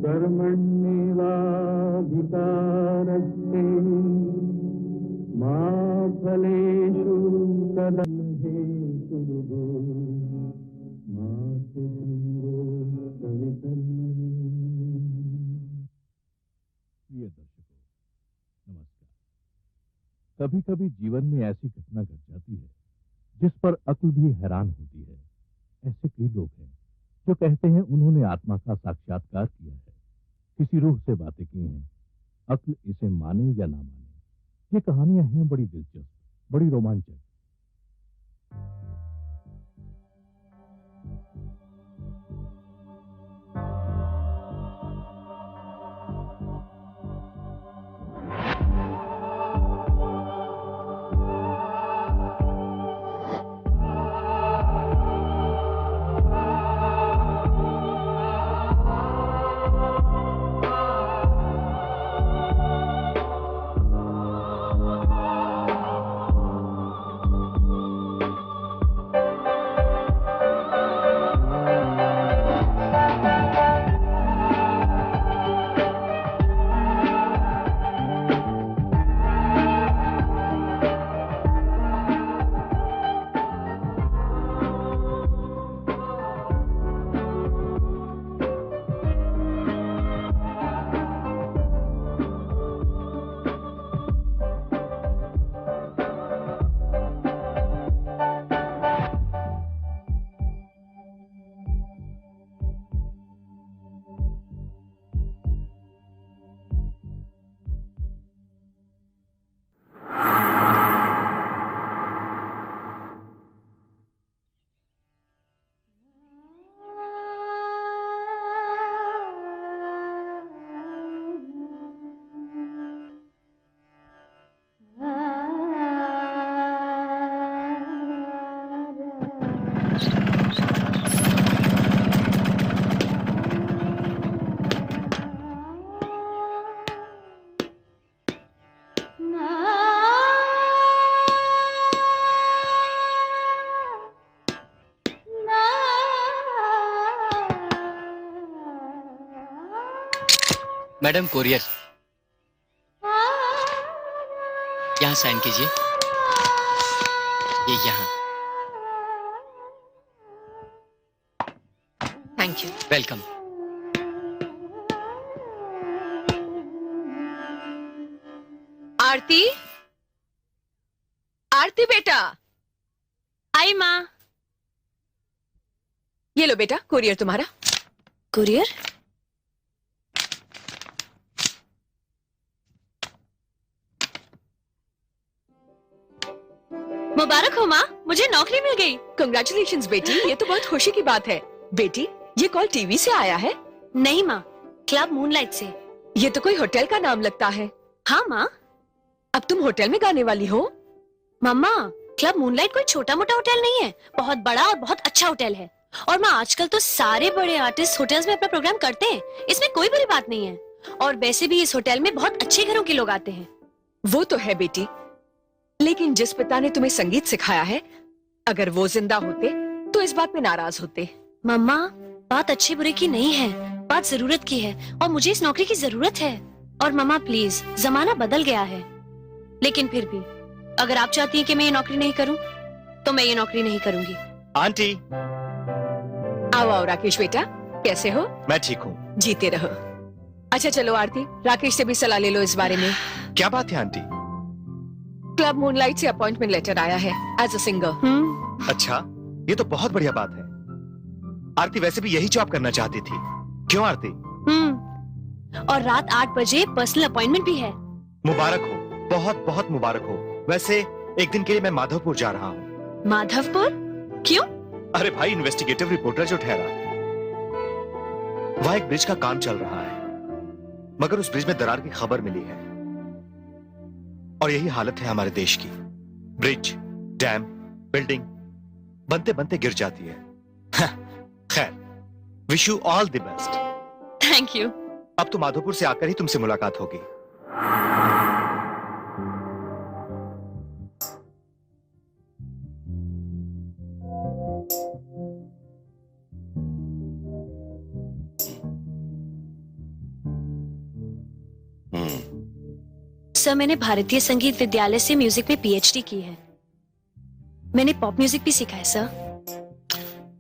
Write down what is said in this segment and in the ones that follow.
कर्मण्येवाधिकारस्ते मा फलेषु कदाचित् मा ते संगोऽस्त्वकर्मणि। प्रिय दर्शकों, नमस्कार। कभी कभी जीवन में ऐसी घटना घट जाती है जिस पर अक्ल भी हैरान होती है। ऐसे कई लोग हैं जो कहते हैं उन्होंने आत्मा का साक्षात्कार किया है, किसी रूह से बातें की हैं। अक्ल इसे माने या ना माने, ये कहानियां हैं बड़ी दिलचस्प, बड़ी रोमांचक। मैडम कोरियर, यहाँ साइन कीजिए। ये यहाँ। Thank you. वेलकम। आरती, आरती बेटा। आई माँ। ये लो बेटा, कुरियर तुम्हारा। कुरियर? मुबारक हो माँ, मुझे नौकरी मिल गई। कंग्रेचुलेशंस बेटी, ये तो बहुत खुशी की बात है। बेटी, ये कॉल टीवी से आया है? नहीं माँ, क्लब मूनलाइट से। ये तो कोई होटल का नाम लगता है। हाँ माँ। अब तुम होटल में गाने वाली हो? मम्मा, क्लब मूनलाइट कोई छोटा मोटा होटल नहीं है, बहुत बड़ा और बहुत अच्छा होटल है। और माँ, आजकल तो सारे बड़े आर्टिस्ट होटल्स में अपना प्रोग्राम करते हैं, इसमें कोई बड़ी बात नहीं है। और वैसे भी इस होटल में बहुत अच्छे घरों के लोग आते हैं। वो तो है बेटी, लेकिन जिस पिता ने तुम्हें संगीत सिखाया है, अगर वो जिंदा होते तो इस बात पे नाराज होते। मम्मा, बात अच्छे बुरे की नहीं है, बात जरूरत की है, और मुझे इस नौकरी की जरूरत है। और मम्मा प्लीज, जमाना बदल गया है, लेकिन फिर भी अगर आप चाहती हैं कि मैं ये नौकरी नहीं करूं, तो मैं ये नौकरी नहीं करूंगी। आंटी। आओ आओ राकेश बेटा, कैसे हो? मैं ठीक हूँ। जीते रहो। अच्छा चलो आरती, राकेश से भी सलाह ले लो इस बारे में। क्या बात है आंटी? क्लब मूनलाइट से अपॉइंटमेंट लेटर आया है एज अ सिंगर। अच्छा, ये तो बहुत बढ़िया बात है। आरती वैसे भी यही जॉब करना चाहती थी, क्यों आरती? और रात 8 बजे पर्सनल अपॉइंटमेंट भी है। मुबारक हो, बहुत बहुत मुबारक हो। वैसे एक दिन के लिए मैं माधवपुर जा रहा हूँ। माधवपुर? क्यों? अरे भाई, इन्वेस्टिगेटिव रिपोर्टर जो ठहरा, वहां एक ब्रिज का काम चल रहा है, मगर उस ब्रिज में दरार की खबर मिली है। और यही हालत है हमारे देश की। ब्रिज, डैम, बिल्डिंग बनते बनते गिर जाती है। खैर, wish you all the best. Thank you. अब तो माधोपुर से आकर ही तुमसे मुलाकात होगी। सर मैंने भारतीय संगीत विद्यालय से म्यूजिक में पीएचडी की है। मैंने पॉप म्यूजिक भी सीखा है सर।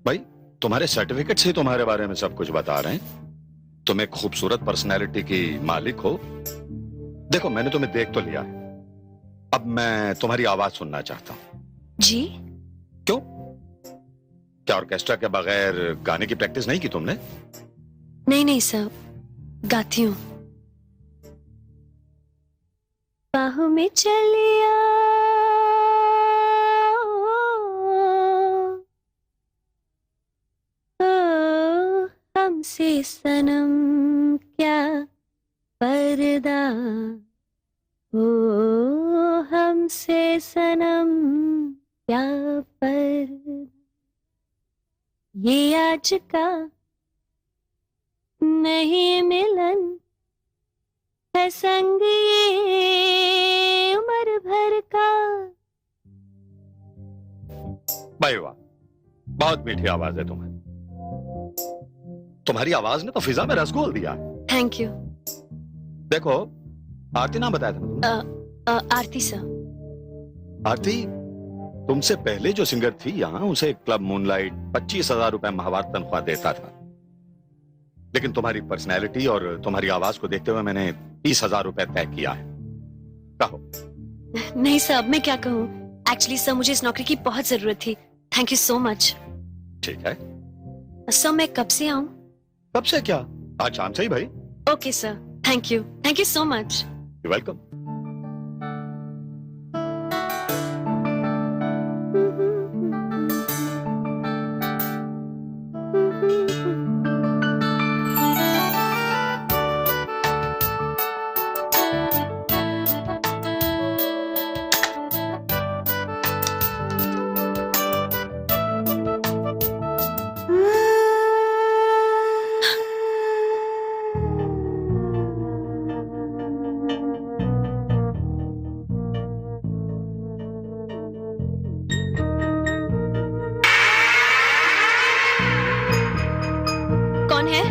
भाई तुम्हारे सर्टिफिकेट से ही तुम्हारे बारे में सब कुछ बता रहे हैं। तुम एक खूबसूरत पर्सनैलिटी की मालिक हो। देखो मैंने तुम्हें देख तो लिया है, अब मैं तुम्हारी आवाज सुनना चाहता हूं। जी? क्यों? क्या ऑर्केस्ट्रा के बगैर गाने की प्रैक्टिस नहीं की तुमने? नहीं नहीं सर, गाती हूँ। बाहों में चलिया हमसे सनम क्या पर्दा, ओ हमसे सनम क्या पर्दा, ये आज का नहीं मिलन है संग ये उम्र भर का। भाई वाह, बहुत मीठी आवाज है तुम्हारी। तुम्हारी आवाज ने तो फिजा में रस घोल दिया है। Thank you. देखो आरती नाम बताया था ना तुमने? आरती सर। आरती, तुमसे पहले जो सिंगर थी यहां, उसे क्लब मूनलाइट 25,000 रुपए माहवार तनख्वाह देता था, लेकिन तुम्हारी पर्सनैलिटी और तुम्हारी आवाज को देखते हुए मैंने 30,000 रुपए तय किया है। कहो। नहीं सर, अब मैं क्या कहूँ। एक्चुअली सर मुझे इस नौकरी की बहुत जरूरत थी। Thank you so much. ठीक है। सर मैं कब से आऊँ? कब से क्या, आज शाम से ही भाई। Okay sir, thank you so much. You welcome. कौन है?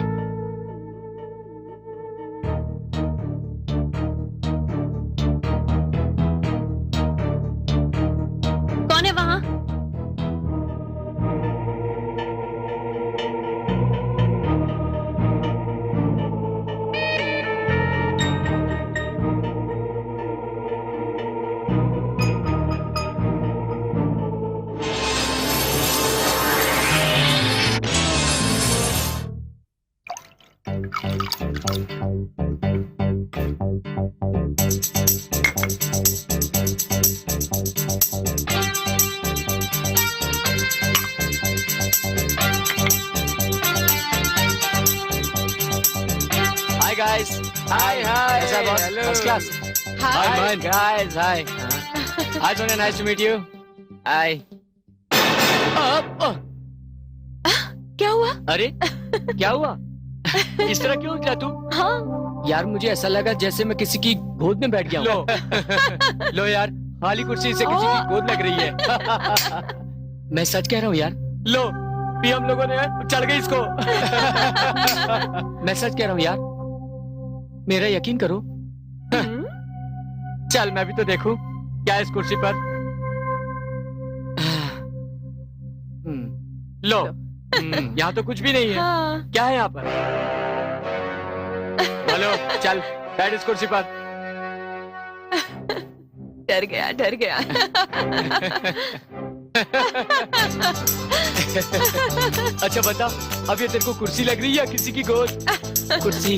कौन है वहां? Hi guys. Hi. कैसा है boss? First class. Hi guys. Hi. Hi Sonia, nice to meet you. Hi. क्या हुआ? अरे क्या हुआ? इस तरह क्यों उठा तू? हाँ यार मुझे ऐसा लगा जैसे मैं किसी की गोद में बैठ गया हूँ। लो यार, खाली कुर्सी से किसी की गोद लग रही है। मैं सच कह रहा हूँ यार। लो भी हम लोगों ने चढ़ गई इसको। मैं सच कह रहा हूँ यार, मेरा यकीन करो। चल मैं भी तो देखूं क्या है इस कुर्सी पर। लो यहाँ तो कुछ भी नहीं है। हाँ। क्या है यहाँ पर? हेलो चल बैठ इस कुर्सी पर। डर गया। अच्छा बता, अब ये तेरे को कुर्सी लग रही है या किसी की गोद? कुर्सी।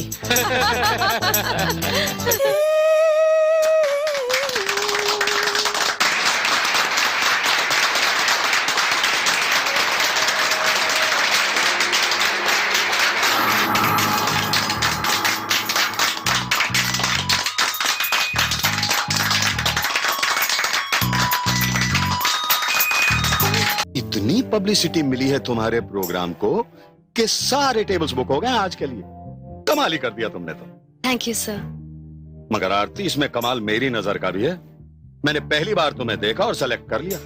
इतनी पब्लिसिटी मिली है तुम्हारे प्रोग्राम को कि सारे टेबल्स बुक हो गए आज के लिए। कमाल ही कर दिया तुमने तो। Thank you sir. मगर आरती, इसमें कमाल मेरी नजर का भी है। मैंने पहली बार तुम्हें देखा और सेलेक्ट कर लिया।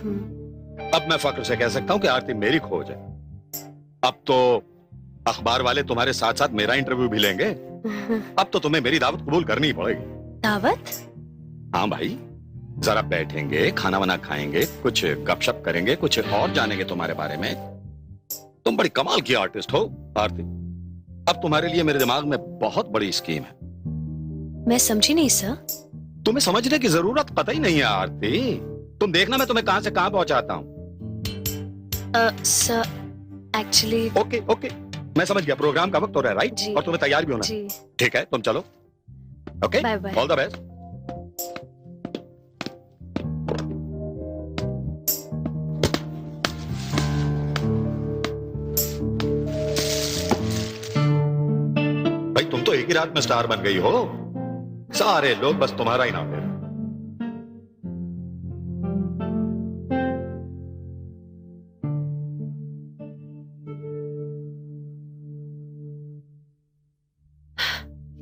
अब मैं फक्र से कह सकता हूं कि आरती मेरी खोज है। अब तो अखबार वाले तुम्हारे साथ साथ मेरा इंटरव्यू भी लेंगे। अब तो तुम्हें मेरी दावत कबूल करनी ही पड़ेगी। दावत? हाँ भाई, जरा बैठेंगे, खाना वाना खाएंगे, कुछ गपशप करेंगे, कुछ और जानेंगे तुम्हारे बारे में। तुम बड़ी कमाल की आर्टिस्ट हो आरती। अब तुम्हारे लिए मेरे दिमाग में बहुत बड़ी स्कीम है। मैं समझी नहीं सर। तुम्हें समझने की जरूरत कतई नहीं है आरती। तुम देखना मैं तुम्हें कहां से कहां पहुंचाता हूं। Sir actually. ओके ओके, मैं समझ गया। प्रोग्राम का वक्त हो रहा है, राइट? जी। और तुम्हें तैयार भी होना है। जी। ठीक है, तुम चलो। Okay, bye bye. All the best. भाई तुम तो एक ही रात में स्टार बन गई हो। सारे लोग बस तुम्हारा ही नाम ले रहे हैं।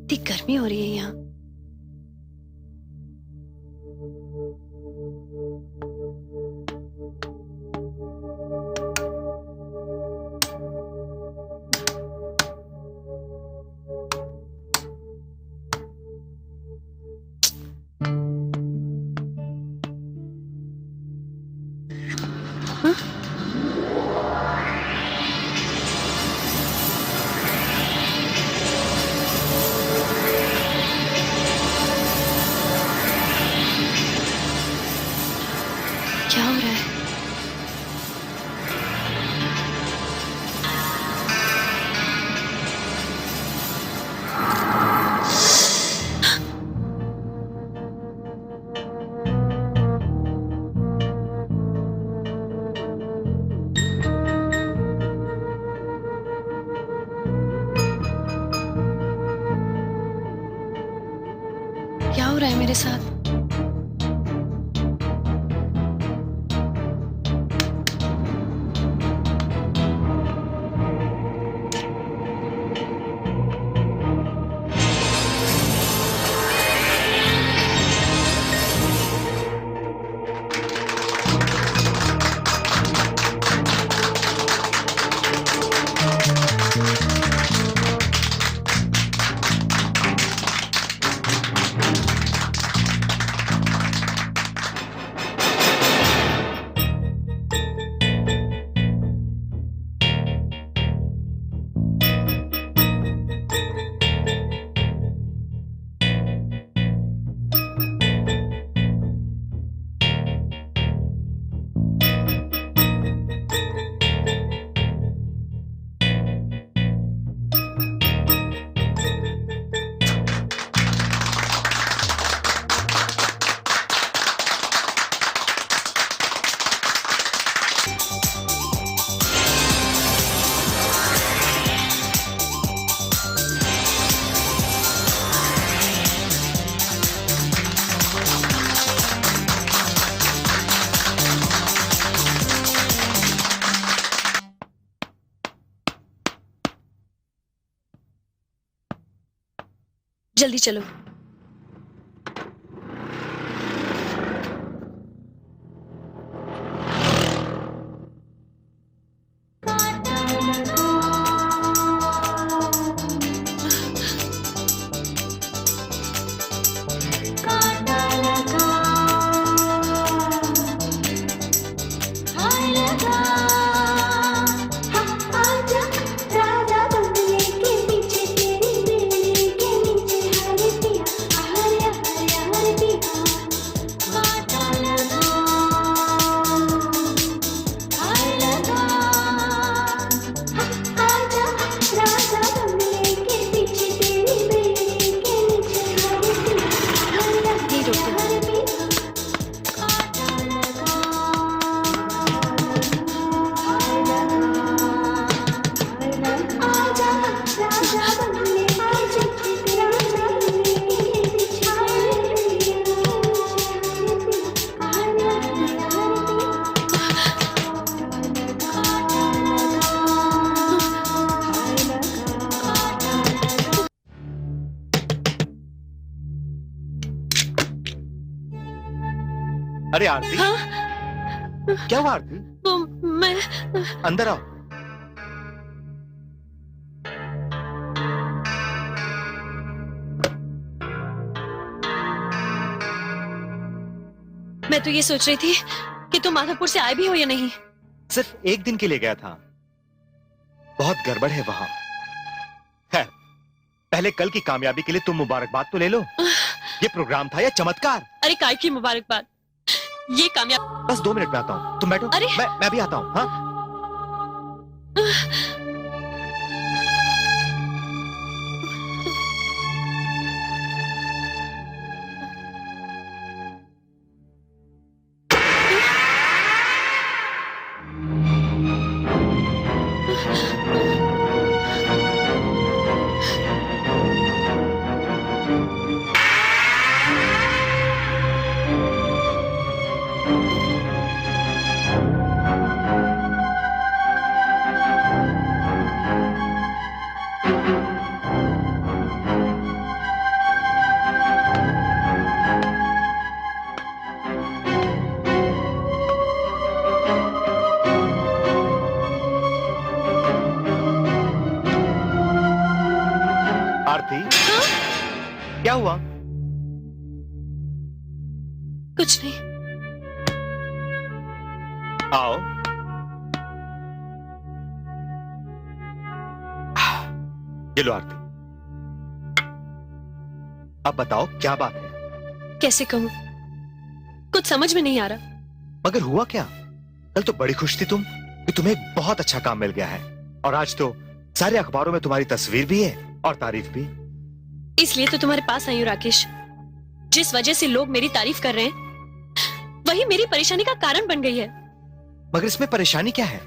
इतनी गर्मी हो रही है यहाँ। क्या हो रहा है? क्या हो रहा है मेरे साथ? जल्दी चलो। अरे आरती, हाँ? क्या हुआ आरती? वो मैं अंदर आओ। मैं तो ये सोच रही थी कि तुम माधवपुर से आए भी हो या नहीं। सिर्फ एक दिन के लिए गया था। बहुत गड़बड़ है वहां। खैर, पहले कल की कामयाबी के लिए तुम मुबारकबाद तो ले लो। ये प्रोग्राम था या चमत्कार? अरे काय की मुबारकबाद, ये कामयाब। बस 2 मिनट में आता हूँ, तुम बैठो। अरे मैं भी आता हूँ। हाँ, आरती, क्या हुआ? कुछ नहीं। आओ। ये लो आरती। अब बताओ क्या बात है? कैसे कहूँ, कुछ समझ में नहीं आ रहा। मगर हुआ क्या? कल तो बड़ी खुश थी तुम कि तुम्हें एक बहुत अच्छा काम मिल गया है, और आज तो सारे अखबारों में तुम्हारी तस्वीर भी है और तारीफ भी। इसलिए तो तुम्हारे पास आई हूँ राकेश। जिस वजह से लोग मेरी तारीफ कर रहे हैं, वही मेरी परेशानी का कारण बन गई है। मगर इसमें परेशानी क्या है?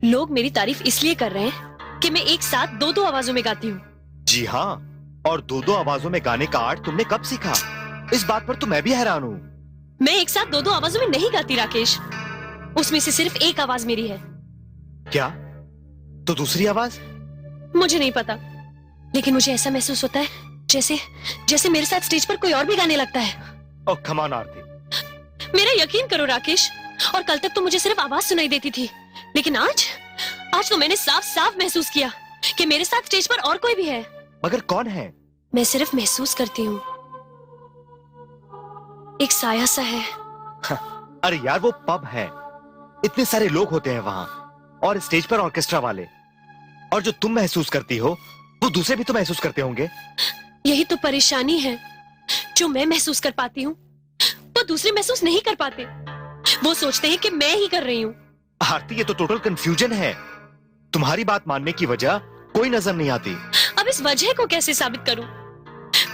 लोग मेरी तारीफ इसलिए कर रहे हैं कि मैं एक साथ 2-2 आवाजों में गाती हूँ। जी हाँ, और 2-2 आवाजों में गाने का आर्ट तुमने कब सीखा? इस बात पर तो मैं भी हैरान हूँ। मैं एक साथ 2-2 आवाजों में नहीं गाती राकेश, उसमें से सिर्फ एक आवाज मेरी है। क्या? तो दूसरी आवाज? मुझे नहीं पता, लेकिन मुझे ऐसा महसूस होता है जैसे जैसे मेरे साथ स्टेज पर कोई और भी गाने लगता है। ओह कम ऑन आरती। मेरा यकीन करो राकेश, और कल तक तो मुझे सिर्फ आवाज सुनाई देती थी, लेकिन आज तो मैंने साफ साफ महसूस किया कि मेरे साथ स्टेज पर और कोई भी है। मगर कौन है? मैं सिर्फ महसूस करती हूँ, एक साया सा है। अरे यार, वो पब है, इतने सारे लोग होते हैं वहां, और स्टेज पर ऑर्केस्ट्रा वाले, और जो तुम महसूस करती हो वो दूसरे भी तो महसूस करते होंगे। यही तो परेशानी है, जो मैं महसूस कर पाती हूँ वो दूसरे महसूस नहीं कर पाते। वो सोचते हैं कि मैं ही कर रही हूँ। आरती, ये तो टोटल कंफ्यूजन है। तुम्हारी बात मानने की वजह कोई नजर नहीं आती। अब इस वजह को कैसे साबित करूं?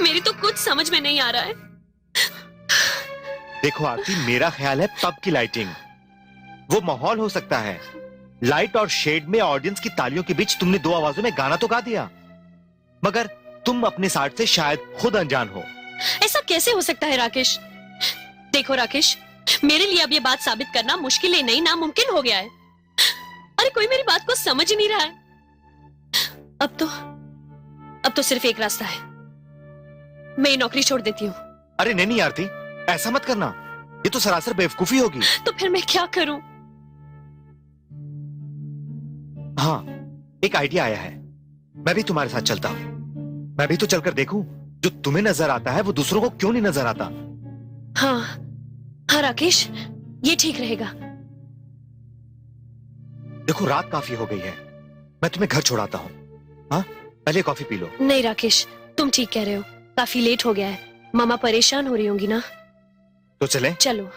मेरी तो कुछ समझ में नहीं आ रहा है। देखो आरती, मेरा ख्याल है पब की लाइटिंग वो माहौल हो सकता है। लाइट और शेड में ऑडियंस की तालियों के बीच तुमने 2 आवाजों में गाना तो गा दिया, मगर तुम अपने साइड से शायद खुद अनजान हो। ऐसा कैसे हो सकता है राकेश? देखो राकेश, मेरे लिए अब ये बात साबित करना मुश्किल ही नहीं, नामुमकिन हो गया है। अरे कोई मेरी बात को समझ ही नहीं रहा है। अब तो सिर्फ एक रास्ता है, मैं ये नौकरी छोड़ देती हूँ। अरे नहीं आरती, ऐसा मत करना, ये तो सरासर बेवकूफी होगी। तो फिर मैं क्या करूं? हाँ, एक आइडिया आया है, मैं भी तुम्हारे साथ चलता हूँ। मैं भी तो चलकर देखूं, जो तुम्हें नजर आता है वो दूसरों को क्यों नहीं नजर आता। हाँ राकेश, ये ठीक रहेगा। देखो रात काफी हो गई है, मैं तुम्हें घर छोड़ाता हूँ। हाँ, पहले कॉफी पी लो। नहीं राकेश, तुम ठीक कह रहे हो, काफी लेट हो गया है। मामा परेशान हो रही होंगी ना। तो चलें? चलो।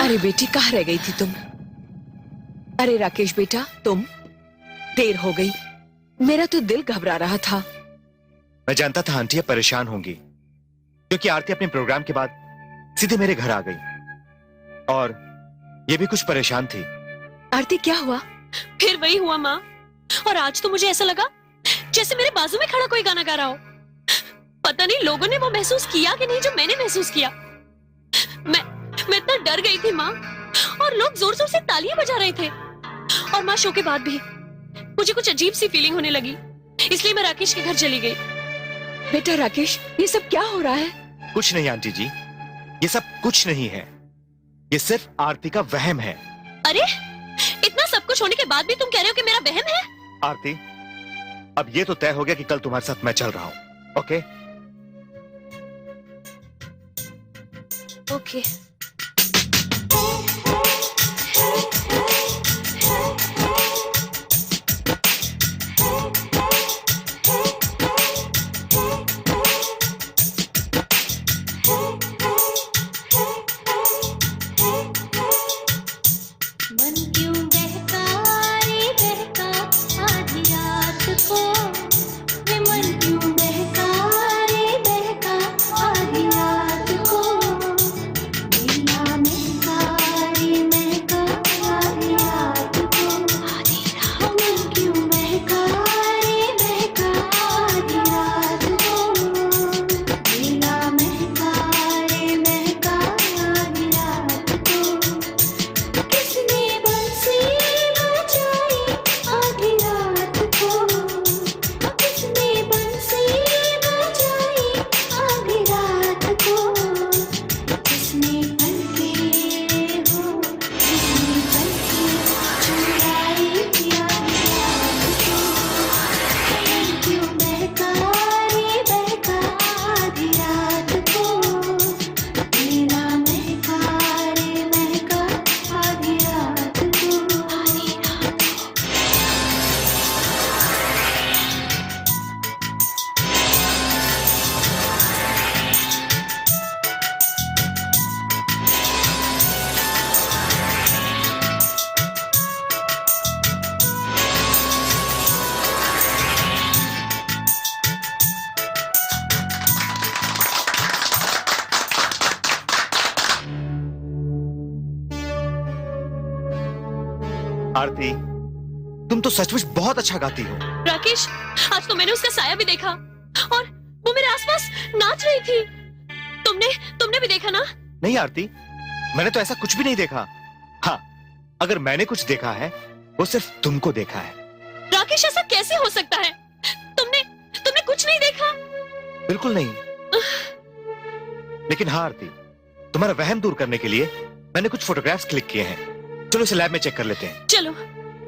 अरे बेटी, कहाँ रह गई थी तुम? अरे राकेश बेटा, तुम, देर हो गई, मेरा तो दिल घबरा रहा था। मैं जानता था आंटी अब परेशान होंगी, क्योंकि आरती अपने प्रोग्राम के बाद सीधे मेरे घर आ गई, और ये भी कुछ परेशान थी। आरती, क्या हुआ? फिर वही हुआ माँ, और आज तो मुझे ऐसा लगा जैसे मेरे बाजू में खड़ा कोई गाना गा रहा हो। पता नहीं लोगों ने वो महसूस किया कि नहीं जो मैंने महसूस किया। मैं इतना डर गई थी माँ, और लोग जोर जोर से तालियां बजा रहे थे। और माँ, शो के बाद भी मुझे कुछ अजीब सी फीलिंग होने लगी, इसलिए मैं राकेश के घर चली गई। बेटा राकेश, ये सब क्या हो रहा है? कुछ नहीं आंटी जी, ये सब कुछ नहीं है। ये सिर्फ आरती का वहम है। अरे, इतना सब कुछ होने के बाद भी तुम कह रहे हो कि मेरा वहम है? आरती, अब ये तो तय हो गया कि कल तुम्हारे साथ मैं चल रहा हूं। ओके? ओके। मन क्यों बहका रे बहका आधी रात को, वे मन क्यों बहका रे बहका आधी रात को, मेरा महका रे महका आधी रात को, मन क्यों बहका रे बहका आधी रात को, मेरा महका रे महका आधी रात को, किसने बंसी बजाई आधी रात को, किसने बंसी बजाई आधी रात को, किसने पलके हो, किसने पलके चुराई आधी रात को, मन क्यों बहका रे बहका आधी रात को, मेरा महका रे महका आधी रात को, आधी रात को। आरती, तुम तो सचमुच बहुत अच्छा गाती हो। राकेश, आज तो मैंने उसका साया भी देखा, और वो मेरे आसपास नाच रही थी। तुमने भी देखा ना? नहीं आरती, मैंने तो ऐसा कुछ भी नहीं देखा। हाँ, अगर मैंने कुछ देखा है वो सिर्फ तुमको देखा है। राकेश, ऐसा कैसे हो सकता है? तुमने कुछ नहीं देखा? बिल्कुल नहीं। लेकिन हाँ आरती, तुम्हारा वहम दूर करने के लिए मैंने कुछ फोटोग्राफ्स क्लिक किए हैं। चलो इसे लैब में चेक कर लेते हैं। चलो।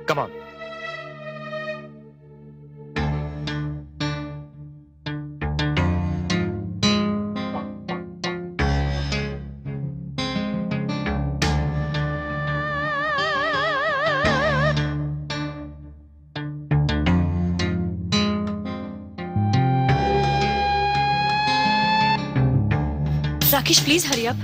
Come on. Rakesh, please hurry up.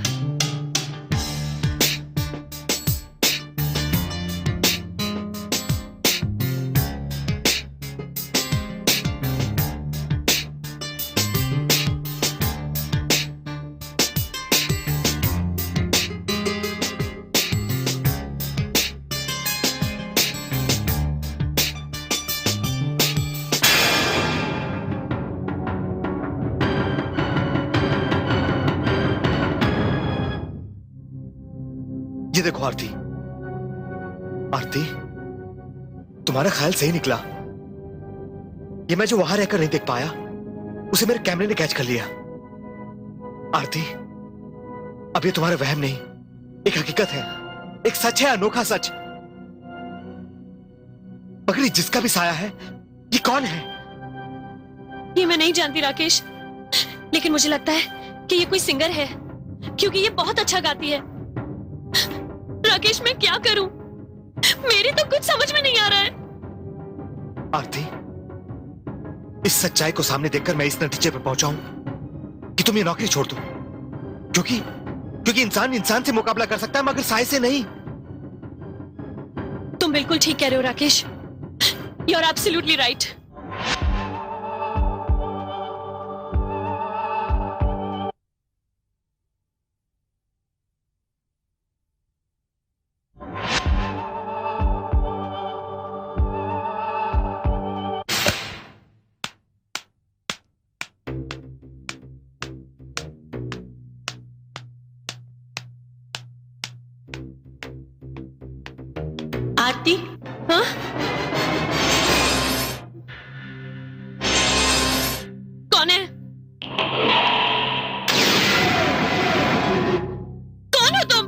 ये देखो आरती, आरती, तुम्हारा ख्याल सही निकला। ये मैं जो वहां रहकर नहीं देख पाया, उसे मेरे कैमरे ने कैच कर लिया। आरती, अब ये तुम्हारा वहम नहीं, एक हकीकत है, एक सच है, अनोखा सच। मगर ये जिसका भी साया है, ये कौन है? ये मैं नहीं जानती राकेश, लेकिन मुझे लगता है कि ये कोई सिंगर है, क्योंकि ये बहुत अच्छा गाती है। राकेश, मैं क्या करूं? मेरी तो कुछ समझ में नहीं आ रहा है। आरती, इस सच्चाई को सामने देखकर मैं इस नतीजे पर पहुंचा हूं कि तुम ये नौकरी छोड़ दो, क्योंकि इंसान इंसान से मुकाबला कर सकता है, मगर साए से नहीं। तुम बिल्कुल ठीक कह रहे हो Rakesh, you are absolutely right. Aarti, हाँ? कौन है? कौन हो तुम?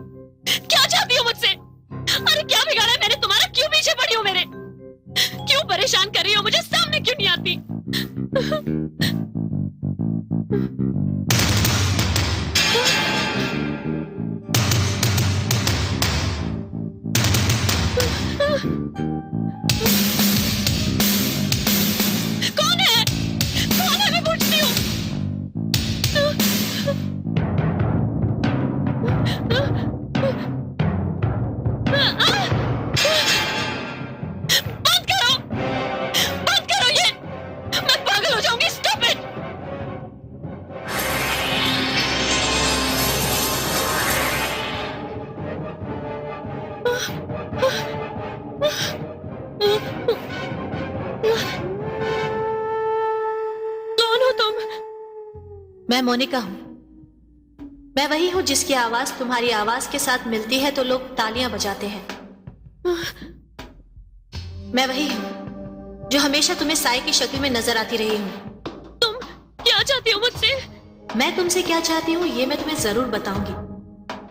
क्या चाहती हो मुझसे? अरे क्या बिगाड़ा है मैंने तुम्हारा? क्यों पीछे पड़ी हो मेरे? क्यों परेशान कर रही हो मुझे? सामने क्यों नहीं आती? कौन है? कौन है? मैं पूछती हूँ। बंद करो, बंद करो ये। मैं पागल हो जाऊंगी। Stop it. कौन हो तुम? मैं मोनिका हूं। मैं वही हूं जिसकी आवाज तुम्हारी आवाज के साथ मिलती है तो लोग तालियां बजाते हैं। मैं वही हूं जो हमेशा तुम्हें साई की शक्ल में नजर आती रही हूं। तुम क्या चाहती हो मुझसे? मैं तुमसे क्या चाहती हूँ ये मैं तुम्हें जरूर बताऊंगी,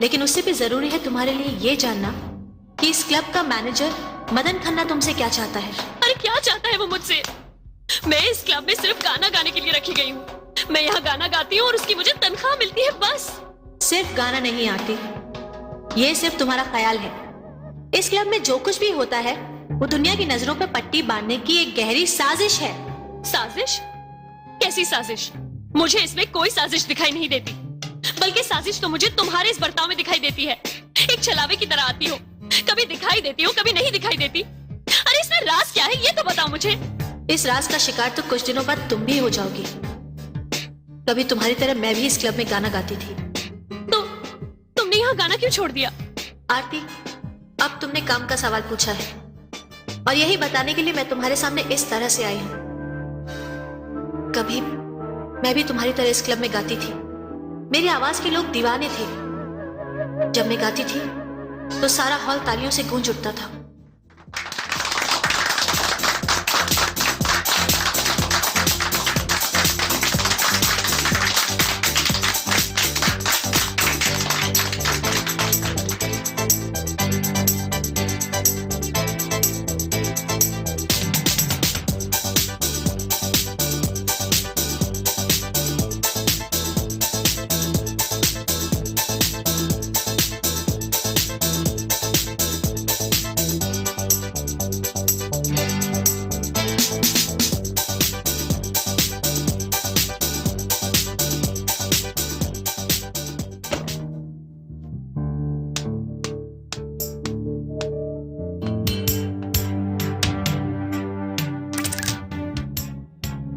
लेकिन उससे भी जरूरी है तुम्हारे लिए ये जानना कि इस क्लब का मैनेजर मदन खन्ना तुमसे क्या चाहता है। अरे क्या चाहता है वो मुझसे? मैं इस क्लब में सिर्फ गाना गाने के लिए रखी गई हूँ। मैं यहाँ गाना गाती हूँ और उसकी मुझे तनख्वाह मिलती है, बस। सिर्फ गाना नहीं आती, ये सिर्फ तुम्हारा ख्याल है। इस क्लब में जो कुछ भी होता है वो दुनिया की नजरों पर पट्टी बांधने की एक गहरी साजिश है। साजिश? कैसी साजिश? मुझे इसमें कोई साजिश दिखाई नहीं देती, बल्कि साजिश तो मुझे तुम्हारे इस बर्ताव में दिखाई देती है। एक छलावे की तरह आती हो, कभी दिखाई देती हो, कभी नहीं दिखाई देती। अरे इसमें राज क्या है ये तो बताओ मुझे। इस राज का शिकार तो कुछ दिनों बाद तुम भी हो जाओगी। कभी तुम्हारी तरह मैं भी इस क्लब में गाना गाती थी। तो तुमने यहाँ गाना क्यों छोड़ दिया? आरती, अब तुमने काम का सवाल पूछा है और यही बताने के लिए मैं तुम्हारे सामने इस तरह से आई हूँ। कभी मैं भी तुम्हारी तरह इस क्लब में गाती थी। मेरी आवाज के लोग दीवाने थे। जब मैं गाती थी तो सारा हॉल तालियों से गूंज उठता था।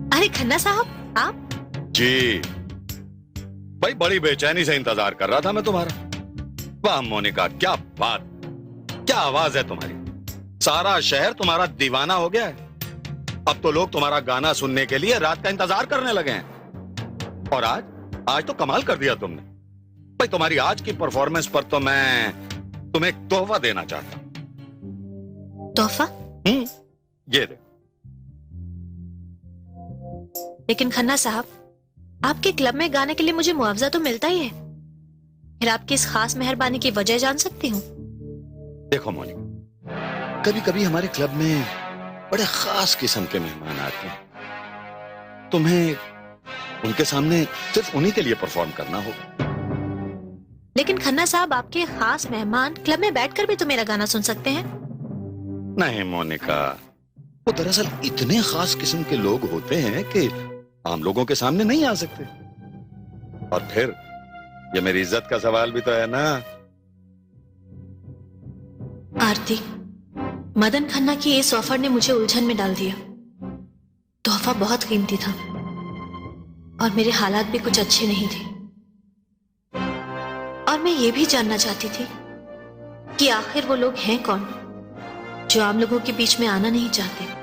अरे खन्ना साहब, आप? जी भाई, बड़ी बेचैनी से इंतजार कर रहा था मैं तुम्हारा। वाह मोनिका, क्या बात, क्या आवाज है तुम्हारी। सारा शहर तुम्हारा दीवाना हो गया है। अब तो लोग तुम्हारा गाना सुनने के लिए रात का इंतजार करने लगे हैं। और आज तो कमाल कर दिया तुमने। भाई तुम्हारी आज की परफॉर्मेंस पर तो मैं तुम्हें एक तोहफा देना चाहता हूं। तोहफा? ये दे। लेकिन खन्ना साहब, आपके क्लब में गाने के लिए मुझे मुआवजा तो मिलता ही है। फिर आपकी इस खास मेहरबानी की वजह जान सकती हूँ? देखो मोनिका, कभी कभी हमारे क्लब में बड़े खास किस्म के मेहमान आते हैं। तुम्हें उनके सामने सिर्फ उन्हीं के लिए परफॉर्म करना होगा। लेकिन खन्ना साहब, आपके खास मेहमान क्लब में बैठकर भी तो मेरा गाना सुन सकते हैं। नहीं मोनिका, वो दरअसल इतने खास किस्म के लोग होते हैं कि आम लोगों के सामने नहीं आ सकते। और फिर ये मेरी इज्जत का सवाल भी तो है ना। आरती, मदन खन्ना की इस ऑफर ने मुझे उलझन में डाल दिया। तोहफा बहुत कीमती था और मेरे हालात भी कुछ अच्छे नहीं थे। और मैं ये भी जानना चाहती थी कि आखिर वो लोग हैं कौन जो आम लोगों के बीच में आना नहीं चाहते।